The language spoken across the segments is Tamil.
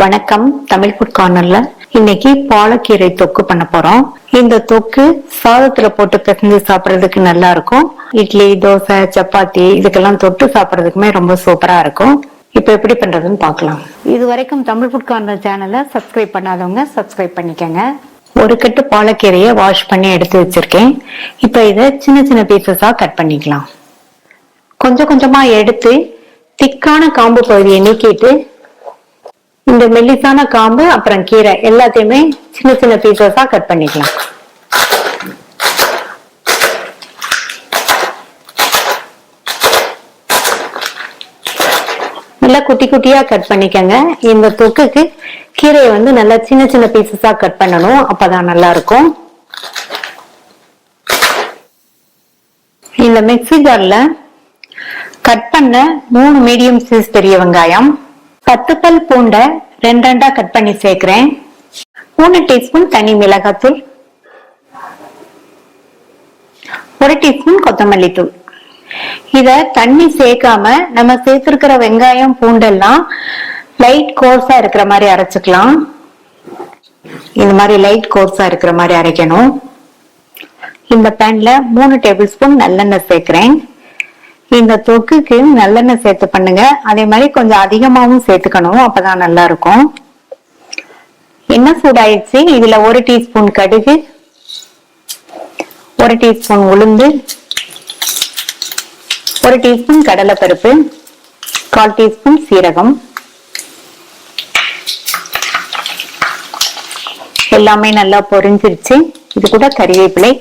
வணக்கம். தமிழ் ஃபுட் கார்னர்ல இன்னைக்கு பாலக்கீரை தொக்கு பண்ண போறோம். இந்த தொக்கு சாதத்துல போட்டு பிசைஞ்சு சாப்பிடுறதுக்கு நல்லா இருக்கும். இட்லி, தோசை, சப்பாத்தி இதுக்கெல்லாம் தொட்டு சாப்பிடுறதுக்குமே ரொம்ப சூப்பரா இருக்கும். இப்ப எப்படி பண்றதுன்னு பார்க்கலாம். இது வரைக்கும் தமிழ் ஃபுட் கார்னர் சேனலை சப்ஸ்கிரைப் பண்ணாதவங்க சப்ஸ்கிரைப் பண்ணிக்கங்க. ஒரு கட்டு பாலக்கீரையை வாஷ் பண்ணி எடுத்து வச்சிருக்கேன். இப்ப இதை சின்ன சின்ன பீசஸா கட் பண்ணிக்கலாம். கொஞ்சம் கொஞ்சமா எடுத்து திக்கான காம்பு பகுதியை நீக்கிட்டு இந்த மெல்லிசான காம்பு அப்புறம் கீரை எல்லாத்தையுமே சின்ன சின்ன பீசஸா கட் பண்ணிக்கலாம். நல்லா குட்டி குட்டியா கட் பண்ணிக்கங்க. இந்த தொக்குக்கு கீரையை நல்லா சின்ன சின்ன பீசஸா கட் பண்ணணும், அப்பதான் நல்லா இருக்கும். இந்த மிக்ஸி ஜார்ல கட் பண்ண 3 மீடியம் சைஸ் பெரிய வெங்காயம், 10 பல் பூண்டை 2 கட் பண்ணி சேர்க்கிறேன். 3 டீஸ்பூன் தனி மிளகாத்தூள், 1 டீஸ்பூன் கொத்தமல்லி தூள். இத தண்ணி சேர்க்காம நம்ம சேர்த்திருக்கிற வெங்காயம் பூண்டெல்லாம் லைட் கோர்ஸா இருக்கிற மாதிரி அரைச்சுக்கலாம். இந்த மாதிரி லைட் கோர்ஸா இருக்கிற மாதிரி அரைக்கணும். இந்த பேன்ல 3 டேபிள் ஸ்பூன் நல்லெண்ணெய் சேர்க்கிறேன். இந்த தொக்குக்கு நல்லெண்ணெய் சேர்த்து பண்ணுங்க. அதே மாதிரி கொஞ்சம் அதிகமாவும் சேர்த்துக்கணும், அப்பதான் நல்லா இருக்கும். எண்ணெய் சூடாயிடுச்சு. இதுல 1 டீஸ்பூன் கடுகு, 1 டீஸ்பூன் உளுந்து, 1 டீஸ்பூன் கடலைப்பருப்பு, 1/4 டீஸ்பூன் சீரகம் எல்லாமே நல்லா பொரிஞ்சிருச்சு. இது கூட கறிவேப்பிலை,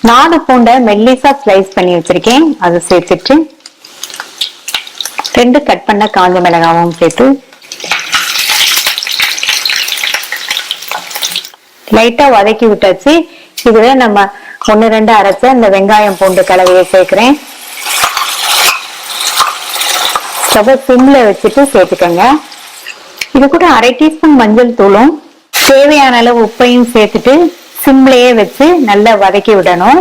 4 பூண்டை மெல்லிசா ஸ்லைஸ் பண்ணி வச்சிருக்கேன், அதை சேர்த்துட்டு 2 கட் பண்ண காஞ்ச மிளகாவும் சேர்த்து லைட்டா வதக்கி விட்டாச்சு. இதுல நம்ம 1-2 அரைச்ச இந்த வெங்காயம் பூண்டு கலவையை சேர்க்கிறேன். ஸ்டவ் சிம்ல வச்சுட்டு சேர்த்துக்கங்க. இது கூட 1/2 டீஸ்பூன் மஞ்சள் தூளும் தேவையான அளவு உப்பையும் சேர்த்துட்டு சிம்லயே வச்சு நல்லா வதக்கி விடணும்.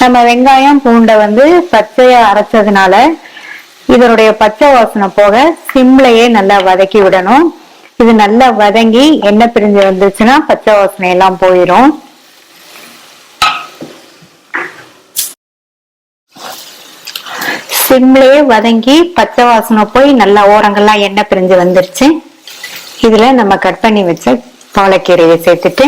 நம்ம வெங்காயம் பூண்டை பச்சையா அரைச்சதுனால இதனுடைய பச்சை வாசனை போக சிம்லயே நல்லா வதக்கி விடணும். இது நல்லா வதங்கி எண்ணெய் பிரிஞ்சு வந்துச்சுன்னா பச்சை வாசனை எல்லாம் போயிடும். சிம்லயே வதங்கி பச்சை வாசனை போய் நல்லா ஓரங்கள்லாம் எண்ணெய் பிரிஞ்சு வந்துருச்சு. இதுல நம்ம கட் பண்ணி வச்ச பாலக்கீரையை சேர்த்துட்டு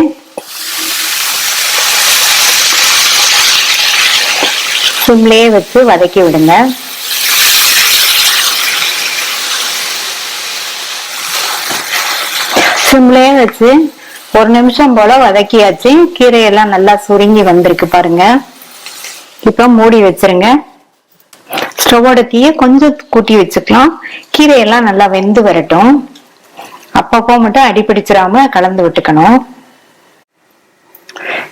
சிம்லயே வச்சு வதக்கி விடுங்க. சிம்லயே வச்சு 1 நிமிஷம் போல வதக்கியாச்சு. கீரையெல்லாம் நல்லா சுருங்கி வந்திருக்கு பாருங்க. இப்ப மூடி வச்சிருங்க. ஸ்டவோட தீய கொஞ்சம் கூட்டி வச்சுக்கலாம். கீரையெல்லாம் நல்லா வெந்து வரட்டும். அப்பப்போ மட்டும் அடிபிடிச்சிடாம கலந்து விட்டுக்கணும்.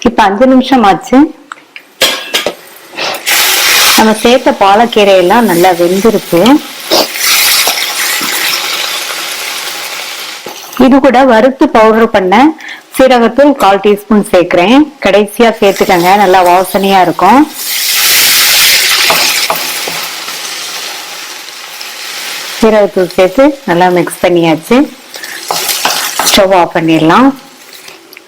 இப்ப 5 நிமிஷம் ஆச்சு. நம்ம சேர்த்த பாலக்கீரை எல்லாம் நல்லா வெந்திருக்கு. இது கூட வறுத்து பவுடர் பண்ண சீரகத்தூள் 1/4 டீஸ்பூன் சேர்க்கிறேன். கடைசியா சேர்த்துக்கங்க, நல்லா வாசனையா இருக்கும். சீரகத்தூள் சேர்த்து நல்லா மிக்ஸ் பண்ணியாச்சு. ஸ்டவ் ஆஃப் பண்ணிடலாம்.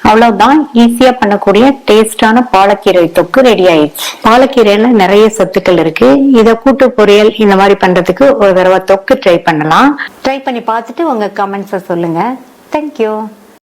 அவ்வளவுதான். ஈஸியா பண்ணக்கூடிய டேஸ்டான பாலக்கீரை தொக்கு ரெடி ஆயிடுச்சு. பாலக்கீரையில நிறைய சத்துக்கள் இருக்கு. இத கூட்டு பொரியல் இந்த மாதிரி பண்றதுக்கு ஒரு தடவை தொக்கு ட்ரை பண்ணலாம். ட்ரை பண்ணி பார்த்துட்டு உங்க கமெண்ட்ஸை சொல்லுங்க. தேங்க்யூ.